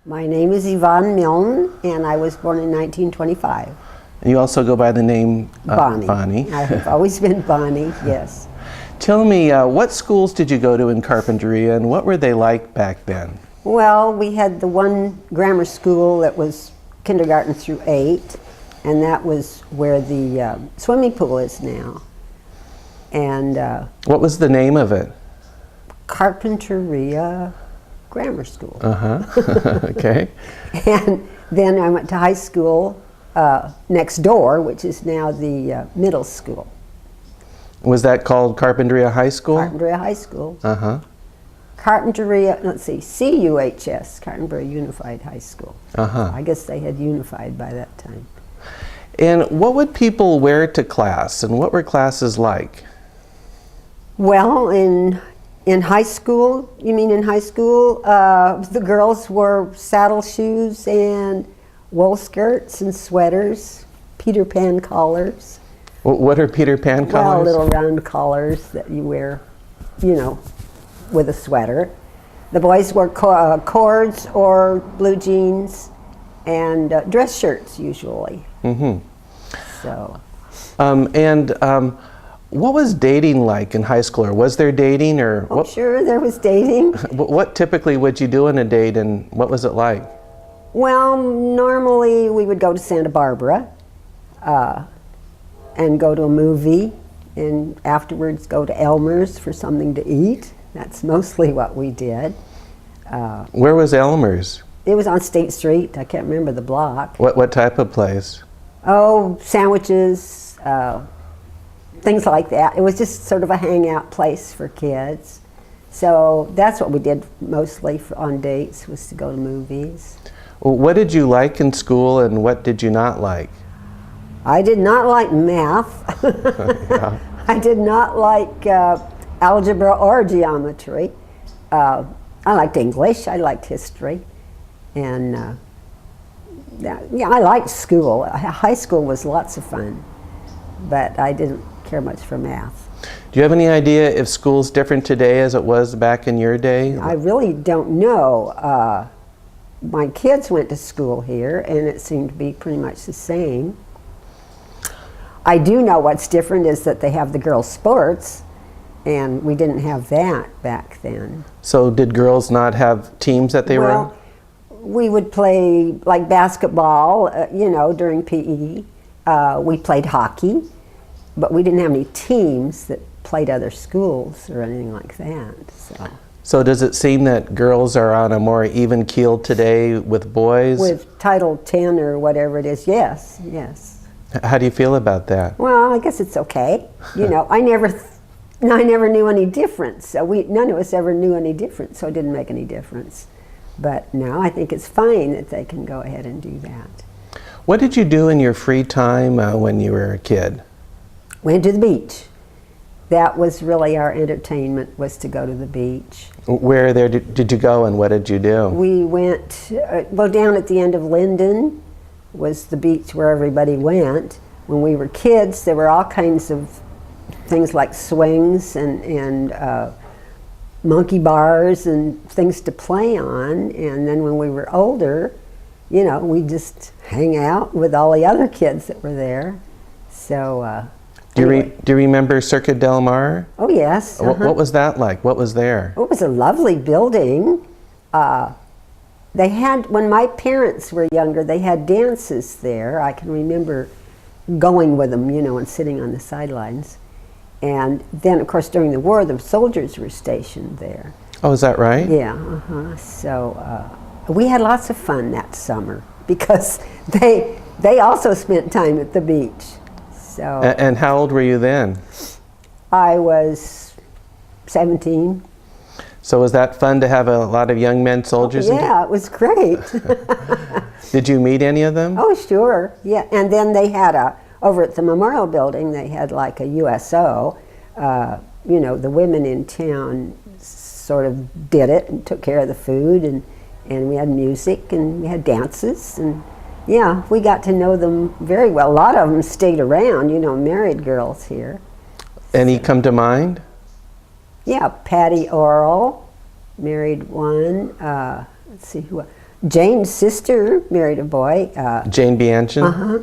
My name is Yvonne Milne, and I was born in 1925. And you also go by the name Bonnie. Bonnie. I've always been Bonnie, yes. Tell me, what schools did you go to in Carpinteria, and what were they like back then? Well, we had the one grammar school that was kindergarten through 8, and that was where the swimming pool is now. And what was the name of it? Carpinteria Grammar School. Okay. And then I went to high school next door, which is now the middle school. Was that called Carpinteria High School? Carpinteria High School. Carpinteria, let's see, CUHS, Carpinteria Unified High School. I guess they had unified by that time. And what would people wear to class, and what were classes like? Well, in high school, you mean in high school, the girls wore saddle shoes and wool skirts and sweaters, Peter Pan collars. What are Peter Pan collars? Well, little round collars that you wear, you know, with a sweater. The boys wore cords or blue jeans and dress shirts usually. So. What was dating like in high school? Or was there dating, or what? Sure, there was dating. What typically would you do in a date, and what was it like? Well, normally we would go to Santa Barbara and go to a movie, and afterwards go to Elmer's for something to eat. That's mostly what we did. Where was Elmer's? It was on State Street. I can't remember the block. What type of place? Oh, sandwiches, things like that. It was just sort of a hangout place for kids. So that's what we did mostly on dates, was to go to movies. Well, what did you like in school, and what did you not like? I did not like math. I did not like algebra or geometry. I liked English, I liked history, and I liked school. High school was lots of fun, but I didn't care much for math. Do you have any idea if school's different today as it was back in your day? I really don't know. My kids went to school here, and it seemed to be pretty much the same. I do know what's different is that they have the girls' sports, and we didn't have that back then. So did girls not have teams that they were on? We would play like basketball, you know, during PE. We played hockey, but we didn't have any teams that played other schools or anything like that. So does it seem that girls are on a more even keel today with boys? With Title 10 or whatever it is, yes, yes. How do you feel about that? Well, I guess it's okay. You know, I never knew any difference. So none of us ever knew any difference, so it didn't make any difference. But now I think it's fine that they can go ahead and do that. What did you do in your free time when you were a kid? Went to the beach. That was really our entertainment, was to go to the beach. Where there did you go, and what did you do? We went, well, down at the end of Linden was the beach where everybody went. When we were kids, there were all kinds of things like swings and monkey bars and things to play on. And then when we were older, you know, we just hang out with all the other kids that were there. So. Do you remember Circuit Del Mar? Oh, yes. What was that like? What was there? It was a lovely building. They had, when my parents were younger, they had dances there. I can remember going with them, you know, and sitting on the sidelines. And then, of course, during the war, the soldiers were stationed there. Oh, is that right? Yeah, So we had lots of fun that summer because they also spent time at the beach. So. And how old were you then? I was 17. So was that fun to have a lot of young men soldiers? Oh, yeah, it was great. Did you meet any of them? Oh, sure, yeah. And then they had over at the Memorial Building, they had like a USO. You know, the women in town sort of did it and took care of the food, and we had music and we had dances, and yeah, we got to know them very well. A lot of them stayed around, you know, married girls here. Any come to mind? Yeah, Patty Orrell, married one. Let's see who. Jane's sister married a boy. Jane Bianchin? Uh-huh.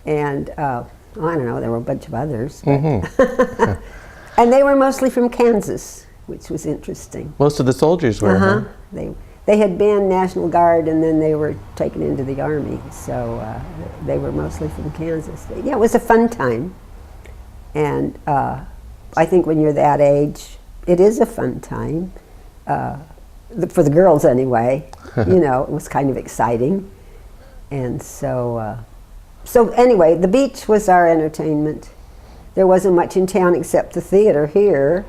And I don't know, there were a bunch of others. Mm-hmm. And they were mostly from Kansas, which was interesting. Most of the soldiers were, huh? They had been National Guard and then they were taken into the Army, so they were mostly from Kansas. Yeah, it was a fun time. And I think when you're that age, it is a fun time. For the girls anyway, you know, it was kind of exciting. And so anyway, the beach was our entertainment. There wasn't much in town except the theater here.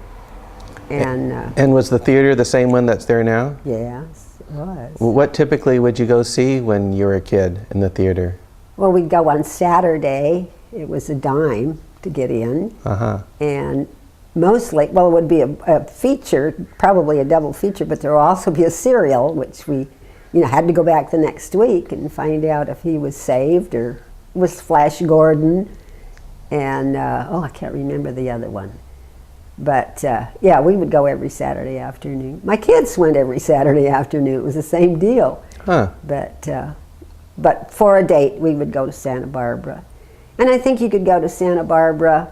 And was the theater the same one that's there now? Yes, it was. What typically would you go see when you were a kid in the theater? Well, we'd go on Saturday. It was a dime to get in. Uh-huh. And mostly, well, it would be a feature, probably a double feature, but there would also be a serial, which we, you know, had to go back the next week and find out if he was saved or was Flash Gordon. And, I can't remember the other one. But, yeah, we would go every Saturday afternoon. My kids went every Saturday afternoon. It was the same deal. Huh. But for a date, we would go to Santa Barbara. And I think you could go to Santa Barbara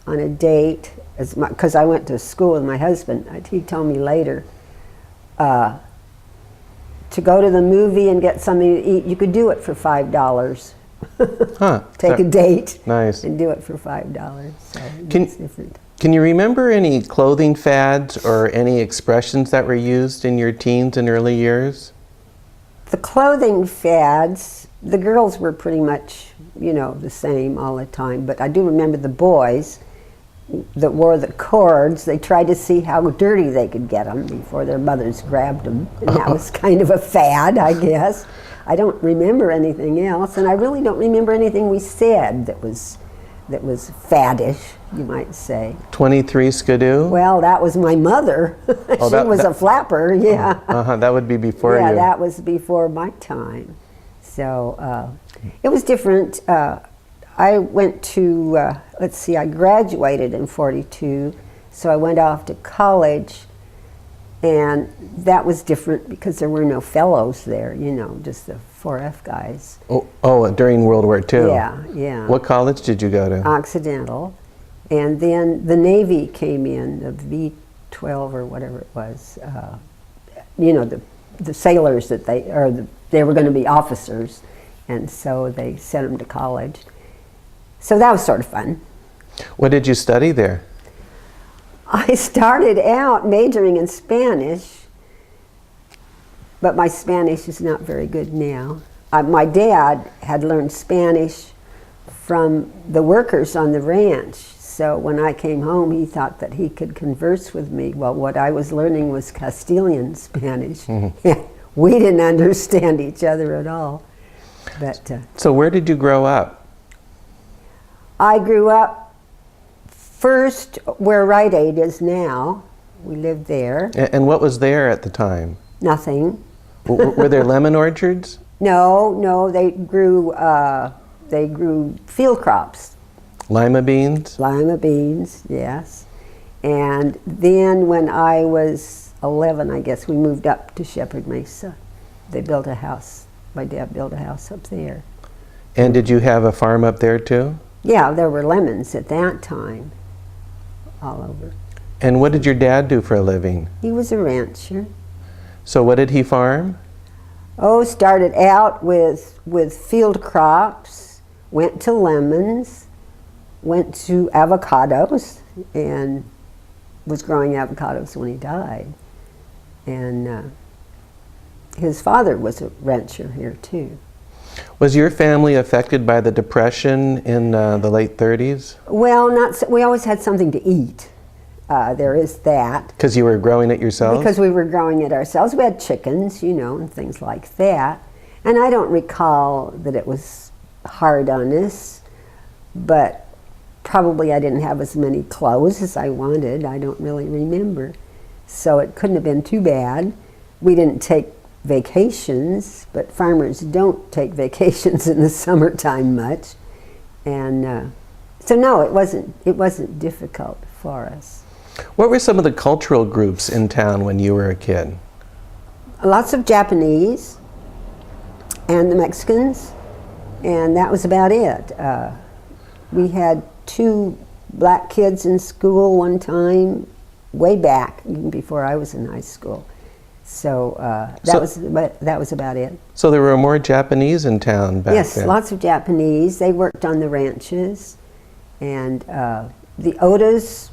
on a date, because I went to school with my husband. He told me later, to go to the movie and get something to eat, you could do it for $5. Huh. Take a date. Nice. And do it for $5. So it's different. Can you remember any clothing fads or any expressions that were used in your teens and early years? The clothing fads, the girls were pretty much, you know, the same all the time. But I do remember the boys that wore the cords. They tried to see how dirty they could get them before their mothers grabbed them. And that was kind of a fad, I guess. I don't remember anything else. And I really don't remember anything we said that was faddish, you might say. 23 Skidoo? Well, that was my mother. She was a flapper, yeah. That would be before you. Yeah, that was before my time. So it was different. I went to, I graduated in '42, so I went off to college, and that was different because there were no fellows there, you know, just the 4F guys. Oh, during World War II? Yeah, yeah. What college did you go to? Occidental. And then the Navy came in, the V-12 or whatever it was. You know, the sailors that they were going to be officers, and so they sent them to college. So that was sort of fun. What did you study there? I started out majoring in Spanish, but my Spanish is not very good now. My dad had learned Spanish from the workers on the ranch. So when I came home, he thought that he could converse with me. Well, what I was learning was Castilian Spanish. Mm-hmm. We didn't understand each other at all. But so where did you grow up? I grew up first where Rite Aid is now. We lived there. And what was there at the time? Nothing. Were there lemon orchards? No, they grew field crops. Lima beans? Lima beans, yes. And then when I was 11, I guess, we moved up to Shepherd Mesa. They built a house. My dad built a house up there. And did you have a farm up there too? Yeah, there were lemons at that time all over. And what did your dad do for a living? He was a rancher. So what did he farm? Oh, started out with field crops, went to lemons, went to avocados, and was growing avocados when he died. And his father was a rancher here too. Was your family affected by the Depression in the late 30s? Well, not so, we always had something to eat. There is that. Because you were growing it yourself? Because we were growing it ourselves. We had chickens, you know, and things like that. And I don't recall that it was hard on us, but probably I didn't have as many clothes as I wanted. I don't really remember. So it couldn't have been too bad. We didn't take vacations, but farmers don't take vacations in the summertime much. And so no, it wasn't difficult for us. What were some of the cultural groups in town when you were a kid? Lots of Japanese, and the Mexicans, and that was about it. We had 2 black kids in school one time, way back, even before I was in high school. So that was about it. So there were more Japanese in town back Yes, then? lots of Japanese. They worked on the ranches, and the Odas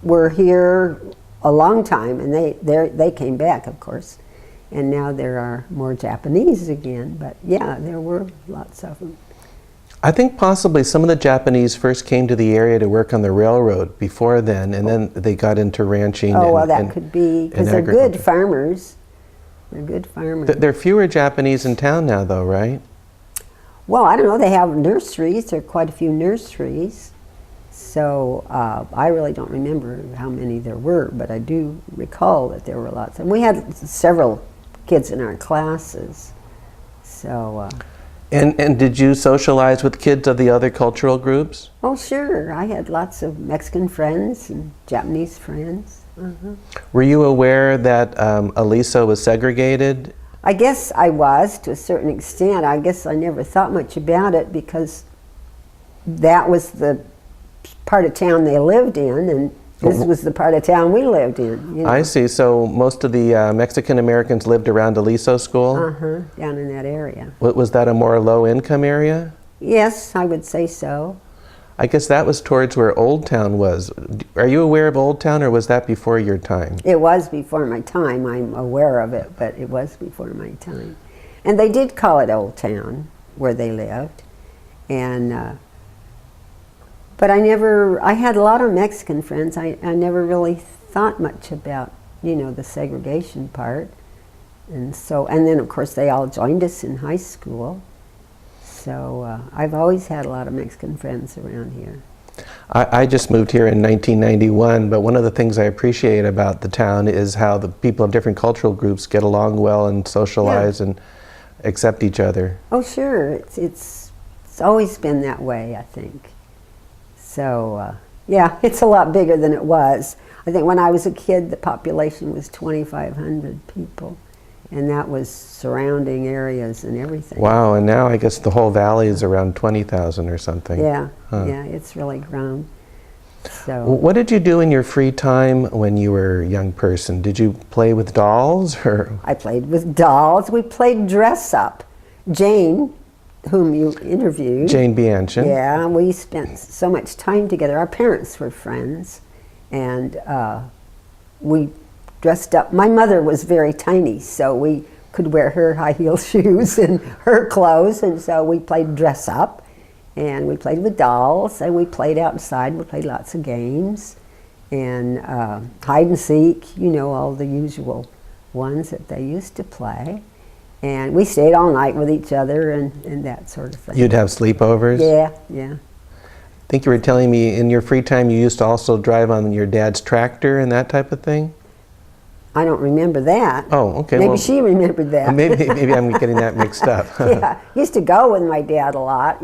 were here a long time, and they came back, of course, and now there are more Japanese again. But yeah, there were lots of them. I think possibly some of the Japanese first came to the area to work on the railroad before then, and then they got into ranching. Oh, well, that could be, because they're good farmers. They're good farmers. There are fewer Japanese in town now, though, right? Well, I don't know. They have nurseries. There are quite a few nurseries. So I really don't remember how many there were, but I do recall that there were lots. And we had several kids in our classes. So. And did you socialize with kids of the other cultural groups? Oh, sure. I had lots of Mexican friends and Japanese friends. Were you aware that Aliso was segregated? I guess I was, to a certain extent. I guess I never thought much about it because that was the part of town they lived in, and this was the part of town we lived in. You know? I see. So most of the Mexican Americans lived around Aliso School? Down in that area. Was that a more low-income area? Yes, I would say so. I guess that was towards where Old Town was. Are you aware of Old Town, or was that before your time? It was before my time. I'm aware of it, but it was before my time. And they did call it Old Town, where they lived. And but I had a lot of Mexican friends. I never really thought much about, the segregation part. And then of course they all joined us in high school. So I've always had a lot of Mexican friends around here. I just moved here in 1991, but one of the things I appreciate about the town is how the people of different cultural groups get along well and socialize and accept each other. Oh, sure. It's always been that way, I think. So, yeah, it's a lot bigger than it was. I think when I was a kid, the population was 2,500 people, and that was surrounding areas and everything. Wow, and now I guess the whole valley is around 20,000 or something. Yeah, yeah, it's really grown. So, what did you do in your free time when you were a young person? Did you play with dolls, or? I played with dolls. We played dress up. Jane, whom you interviewed. Jane Bianchin. Yeah, we spent so much time together. Our parents were friends, and we dressed up. My mother was very tiny, so we could wear her high heel shoes and her clothes, and so we played dress up, and we played with dolls, and we played outside. We played lots of games, and hide and seek, all the usual ones that they used to play. And we stayed all night with each other and that sort of thing. You'd have sleepovers? Yeah, yeah. I think you were telling me in your free time you used to also drive on your dad's tractor and that type of thing? I don't remember that. Oh, okay. Maybe she remembered that. Maybe I'm getting that mixed up. Yeah, used to go with my dad a lot,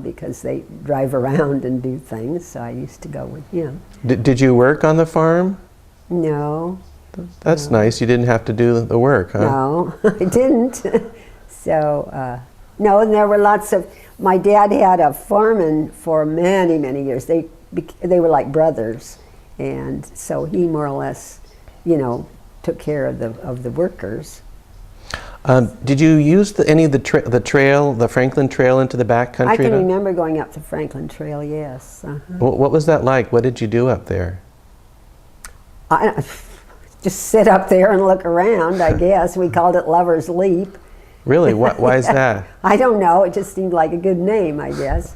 because they drive around and do things, so I used to go with him. Did you work on the farm? No. That's nice. You didn't have to do the work, huh? No, I didn't. So, no, and there were lots of, my dad had a foreman for many, many years. They were like brothers, and so he more or less, took care of the workers. Did you use any of the trail, the Franklin Trail into the back country? I can remember going up the Franklin Trail, yes. What was that like? What did you do up there? I just sit up there and look around, I guess. We called it Lover's Leap. Really? Why is that? I don't know. It just seemed like a good name, I guess.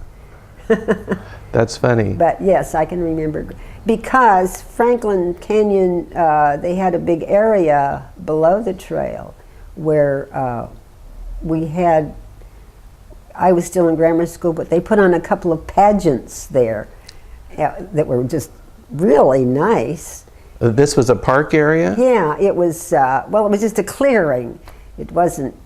That's funny. But yes, I can remember. Because Franklin Canyon, they had a big area below the trail where I was still in grammar school, but they put on a couple of pageants there that were just really nice. This was a park area? Yeah, it was, it was just a clearing. It wasn't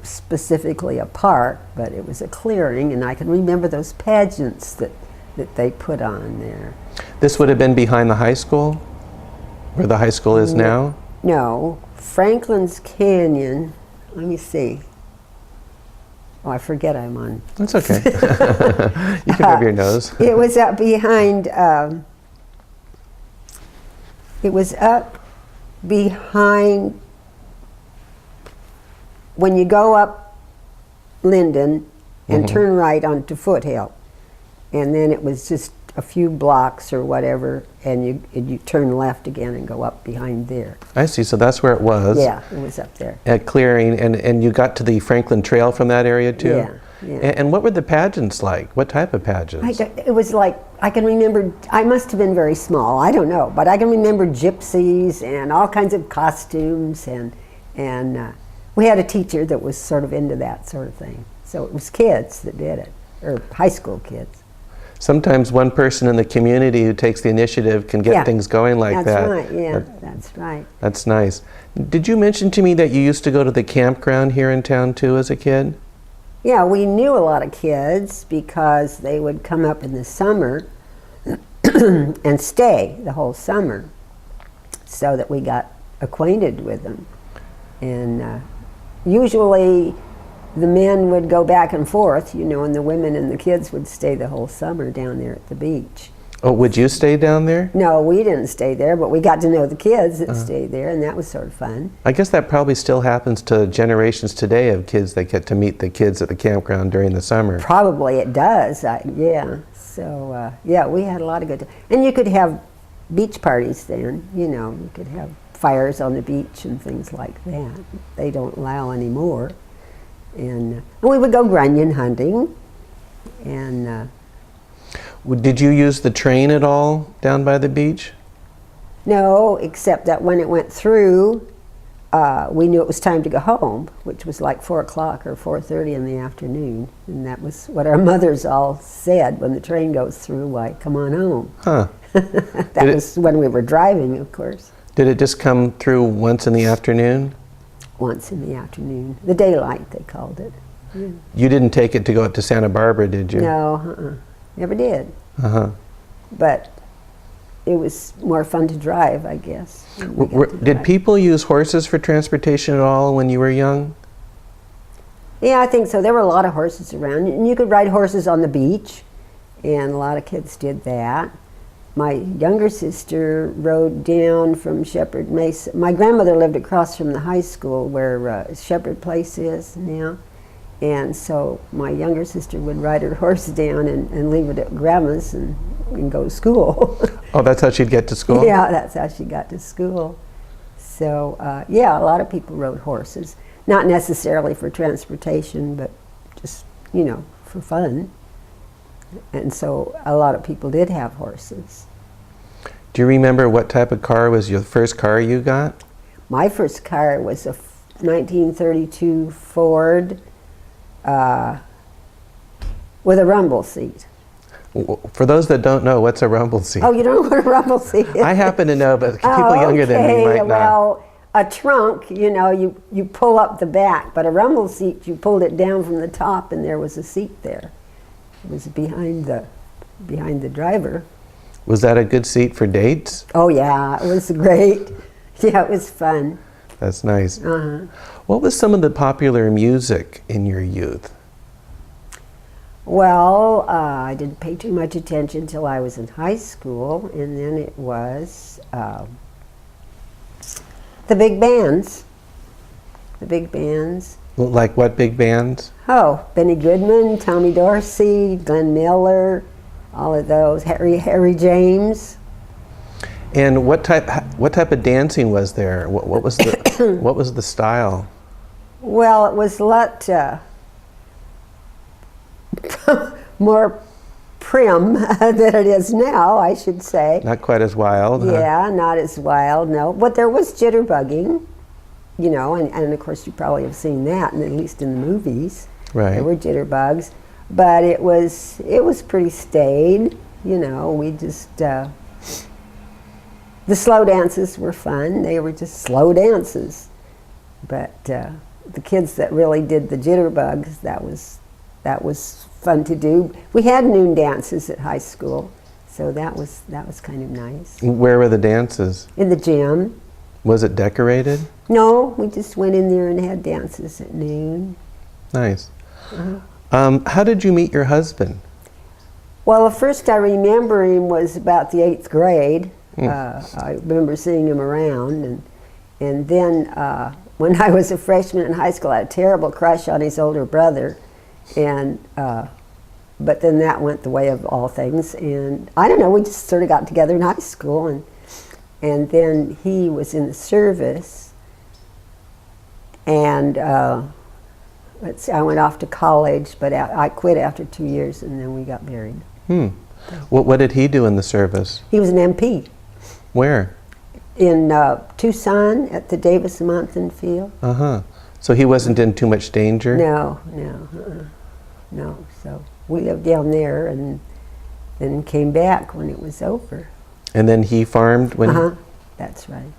specifically a park, but it was a clearing, and I can remember those pageants that they put on there. This would have been behind the high school, where the high school is now? No, Franklin's Canyon, let me see. Oh, I forget I'm on. That's okay. You can rub your nose. It was up behind, when you go up Linden and turn right onto Foothill. And then it was just a few blocks or whatever, and you turn left again and go up behind there. I see, so that's where it was. Yeah, it was up there. At Clearing, and you got to the Franklin Trail from that area too? Yeah, yeah. And what were the pageants like? What type of pageants? It was like, I can remember, I must have been very small, I don't know, but I can remember gypsies and all kinds of costumes, and we had a teacher that was sort of into that sort of thing. So it was kids that did it, or high school kids. Sometimes one person in the community who takes the initiative can get things going like that. That's right, yeah, that's right. That's nice. Did you mention to me that you used to go to the campground here in town too as a kid? Yeah, we knew a lot of kids because they would come up in the summer and stay the whole summer, so that we got acquainted with them. And usually the men would go back and forth, you know, and the women and the kids would stay the whole summer down there at the beach. Oh, would you stay down there? No, we didn't stay there, but we got to know the kids that stayed there, and that was sort of fun. I guess that probably still happens to generations today of kids that get to meet the kids at the campground during the summer. Probably it does, yeah. So, yeah, we had a lot of good time. And you could have beach parties then, you know, you could have fires on the beach and things like that. They don't allow anymore. And we would go grunion hunting, and Did you use the train at all down by the beach? no, except that when it went through, we knew it was time to go home, which was like 4 o'clock or 4:30 in the afternoon, and that was what our mothers all said when the train goes through. Why, come on home. Huh. That was when we were driving, of course. Did it just come through once in the afternoon? Once in the afternoon, the daylight they called it. Yeah. You didn't take it to go up to Santa Barbara, did you? No, never did. Uh-huh. But it was more fun to drive, I guess. when we got to Did drive. people use horses for transportation at all when you were young? Yeah, I think so. There were a lot of horses around, and you could ride horses on the beach, and a lot of kids did that. My younger sister rode down from Shepherd Mesa. My grandmother lived across from the high school where Shepherd Place is now, and so my younger sister would ride her horse down and leave it at Grandma's and go to school. Oh, that's how she'd get to school? Yeah, that's how she got to school. So, yeah, a lot of people rode horses. Not necessarily for transportation, but just, you know, for fun. And so a lot of people did have horses. Do you remember what type of car was your first car you got? My first car was a 1932 Ford with a rumble seat. For those that don't know, what's a rumble seat? Oh, you don't know what a rumble seat is? I happen to know, but people younger than me might not. Well, a trunk, you know, you pull up the back, but a rumble seat, you pulled it down from the top and there was a seat there. It was behind the driver. Was that a good seat for dates? Oh yeah, it was great. Yeah, it was fun. That's nice. Uh-huh. What was some of the popular music in your youth? Well, I didn't pay too much attention till I was in high school, and then it was the big bands. The big bands. Like what big bands? Oh, Benny Goodman, Tommy Dorsey, Glenn Miller, all of those. Harry James. And what type of dancing was there? What was the what was the style? Well, it was a lot more prim than it is now, I should say. Not quite as wild. Yeah, not as wild, no. But there was jitterbugging, you know, and of course you probably have seen that, at least in the movies. Right. There were jitterbugs, but it was pretty staid, you know. We just the slow dances were fun. They were just slow dances, but the kids that really did the jitterbugs, that was fun to do. We had noon dances at high school, so that was kind of nice. Where were the dances? In the gym. Was it decorated? No, we just went in there and had dances at noon. Nice. How did you meet your husband? Well, the first I remember him was about the 8th grade. I remember seeing him around, and then when I was a freshman in high school, I had a terrible crush on his older brother, and but then that went the way of all things, and I don't know, we just sort of got together in high school, and then he was in the service, and let's see, I went off to college, but I quit after 2 years, and then we got married. What did he do in the service? He was an MP. Where? In Tucson at the Davis-Monthan field. So he wasn't in too much danger? No. So we lived down there and then came back when it was over. And then he farmed when? That's right.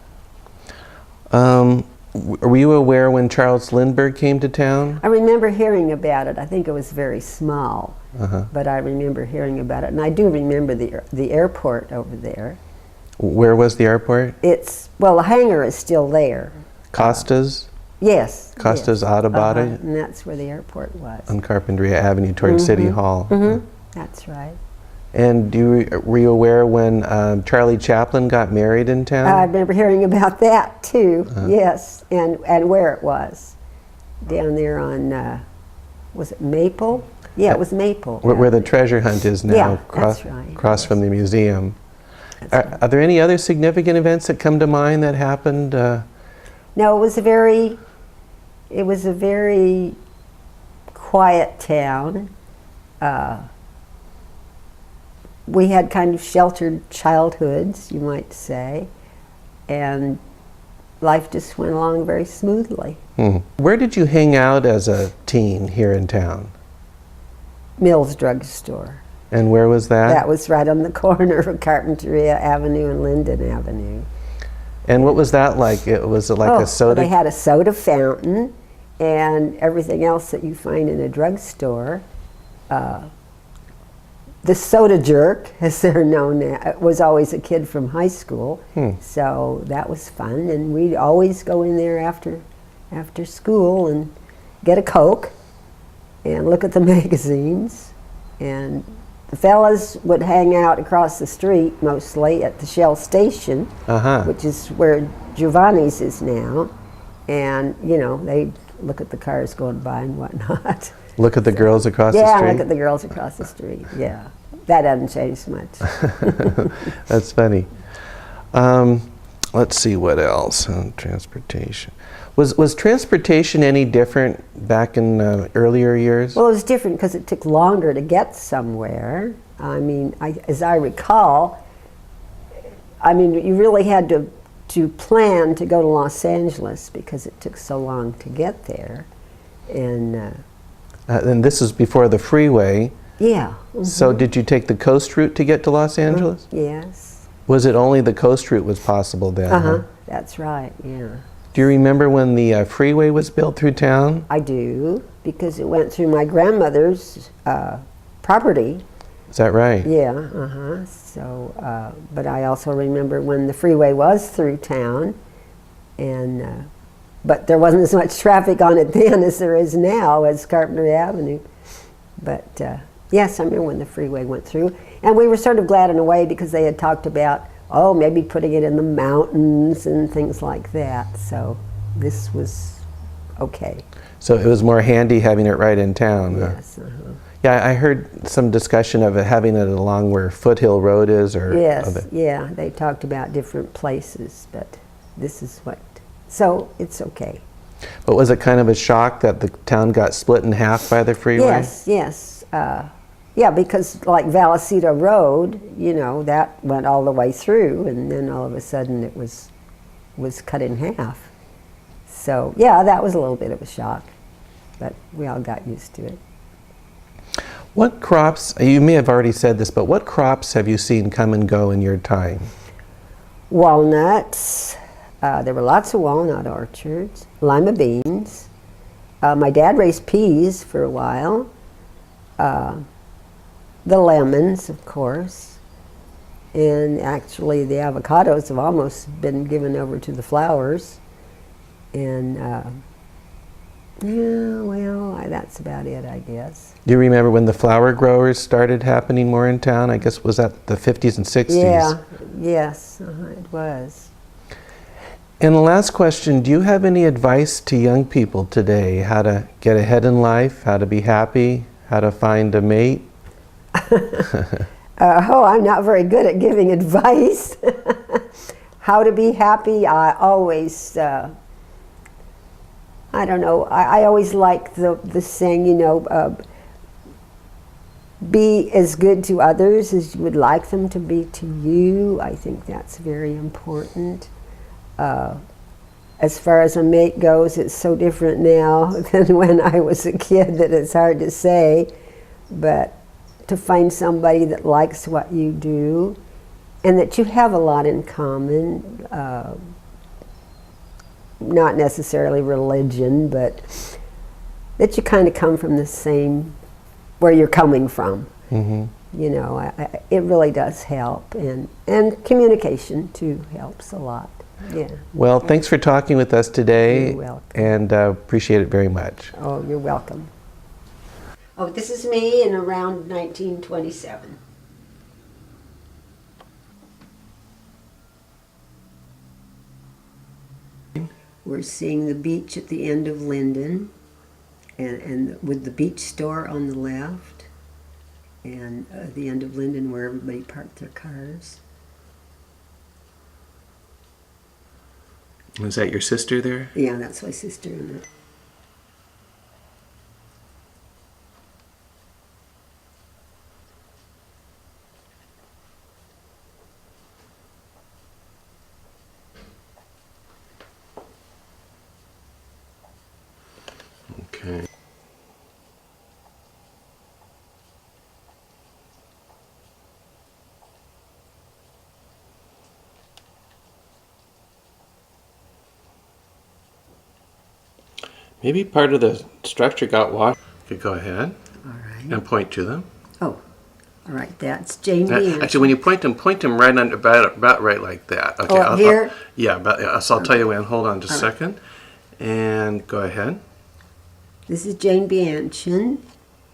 Were you aware when Charles Lindbergh came to town? I remember hearing about it. I think it was very small, but I remember hearing about it. And I do remember the airport over there. Where was the airport? Well, the hangar is still there. Costa's? Yes. Costa's Auto Body? And that's where the airport was. On Carpinteria Avenue toward City Hall. That's right. And were you aware when Charlie Chaplin got married in town? I remember hearing about that too, yes, and where it was. Down there on, was it Maple? Yeah, it was Maple. Where the treasure hunt is now, Yeah, that's right. across from the museum. Right. Are there any other significant events that come to mind that happened? No, it was a very quiet town. We had kind of sheltered childhoods, you might say, and life just went along very smoothly. Where did you hang out as a teen here in town? Mills Drugstore. And where was that? That was right on the corner of Carpinteria Avenue and Linden Avenue. And what was that like? Was it like a soda? They had a soda fountain and everything else that you find in a drugstore. The soda jerk, as they're known now, was always a kid from high school, so that was fun. And we'd always go in there after school and get a Coke and look at the magazines. And the fellas would hang out across the street, mostly at the Shell station, which is where Giovanni's is now. And, you know, they'd look at the cars going by and whatnot. Look at the girls across the street? Yeah, look at the girls across the street, yeah. That hasn't changed much. That's funny. Let's see what else. Transportation. Was transportation any different back in earlier years? Well, it was different because it took longer to get somewhere. I mean, as I recall, you really had to plan to go to Los Angeles because it took so long to get there. And this is before the freeway. Yeah. So did you take the coast route to get to Los Angeles? Yes. Was it only the coast route was possible then? That's right, yeah. Do you remember when the freeway was built through town? I do, because it went through my grandmother's property. Is that right? Yeah, So, but I also remember when the freeway was through town, and but there wasn't as much traffic on it then as there is now as Carpinteria Avenue. But yes, I remember when the freeway went through, and we were sort of glad in a way because they had talked about, maybe putting it in the mountains and things like that. So this was okay. So it was more handy having it right in town. Yes. Yeah, I heard some discussion of it, having it along where Foothill Road is, or yes, yeah, they talked about different places, but this is what. So it's okay. But was it kind of a shock that the town got split in half by the freeway? Yes. Yeah, because like Vallecito Road, you know, that went all the way through, and then all of a sudden it was cut in half. So yeah, that was a little bit of a shock, but we all got used to it. What crops, you may have already said this, but what crops have you seen come and go in your time? Walnuts. There were lots of walnut orchards. Lima beans. My dad raised peas for a while. The lemons, of course. And actually the avocados have almost been given over to the flowers. And yeah, well, that's about it, I guess. Do you remember when the flower growers started happening more in town? I guess was that the 50s and 60s? Yeah, yes, it was. And the last question, do you have any advice to young people today? How to get ahead in life, how to be happy, how to find a mate? I'm not very good at giving advice. How to be happy, I always, I don't know, I always like the saying, you know, be as good to others as you would like them to be to you. I think that's very important. As far as a mate goes, it's so different now than when I was a kid that it's hard to say. But to find somebody that likes what you do and that you have a lot in common, not necessarily religion, but that you kind of come from the same, where you're coming from. Mm-hmm. You know, it really does help, and communication too helps a lot. Yeah. Well, thanks for talking with us today. You're welcome. And appreciate it very much. Oh, you're welcome. Oh, this is me in around 1927. We're seeing the beach at the end of Linden, and with the beach store on the left, and the end of Linden where everybody parked their cars. Was that your sister there? Yeah, that's my sister in it. Okay. Maybe part of the structure got washed. You could go ahead All right. and point to them. Oh, all right. That's Jane Dean. Actually, when you point them right on about right like that. Okay. Oh, here? So I'll tell you when. Hold on just a second. And go ahead. This is Jane Bianchin.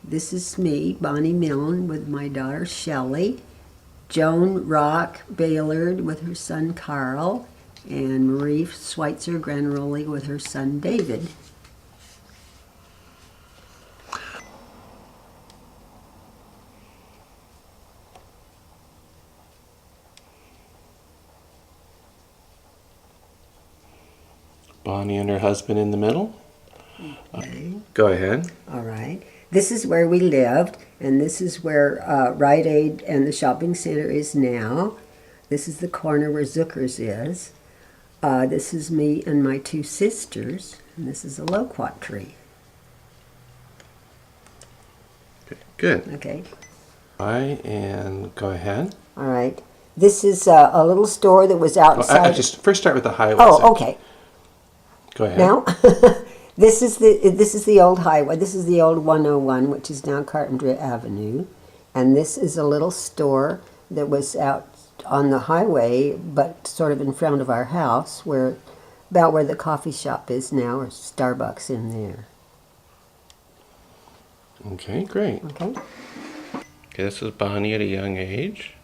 This is me, Bonnie Milne, with my daughter Shelley. Joan Rock Baylord with her son Carl. And Marie Schweitzer Granroli with her son David. Bonnie and her husband in the middle. Okay. Go ahead. All right. This is where we lived, and this is where Rite Aid and the shopping center is now. This is the corner where Zucker's is. This is me and my two sisters, and this is a loquat tree. Okay, good. Okay. And go ahead. All right. This is a little store that was outside. I just first start with the highway. Oh, okay. Go ahead. Now, this is the old highway. This is the old 101, which is now Carpinteria Avenue, and this is a little store that was out on the highway, but sort of in front of our house, about where the coffee shop is now, or Starbucks in there. Okay, great. Okay. Okay, this is Bonnie at a young age.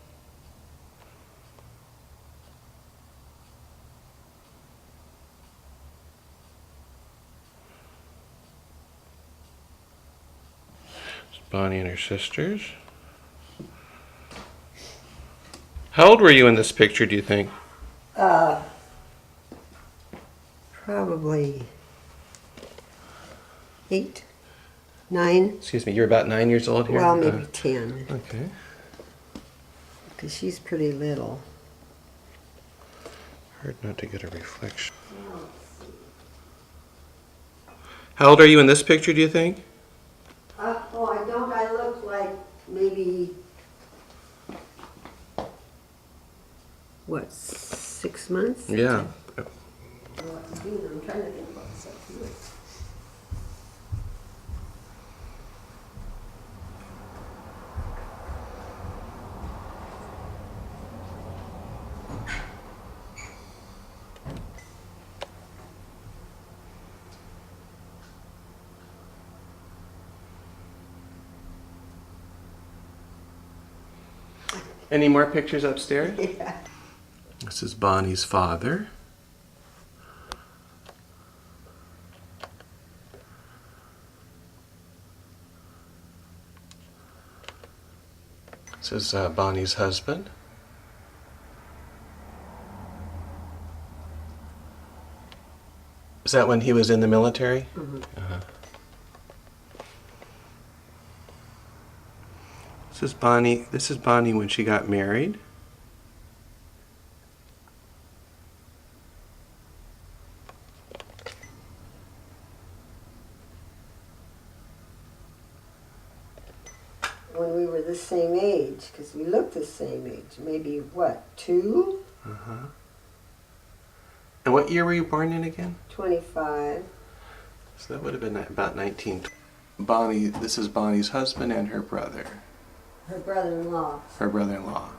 Bonnie and her sisters. How old were you in this picture, do you think? Probably 8, 9. Excuse me, you're about 9 years old here? Well, maybe 10, Okay. because she's pretty little. Hard not to get a reflection. How old are you in this picture, do you think? Oh, I don't. I look like maybe, what, 6 months? Yeah. I'm trying to think about this. Any more pictures upstairs? Yeah. This is Bonnie's father. This is Bonnie's husband. Is that when he was in the military? Mhm. Uh-huh. This is Bonnie. This is Bonnie when she got married. When we were the same age, because we looked the same age. Maybe, what, 2? Uh-huh. And what year were you born in again? 25. So that would have been about 19. Bonnie, this is Bonnie's husband and her brother. Her brother-in-law. Her brother-in-law.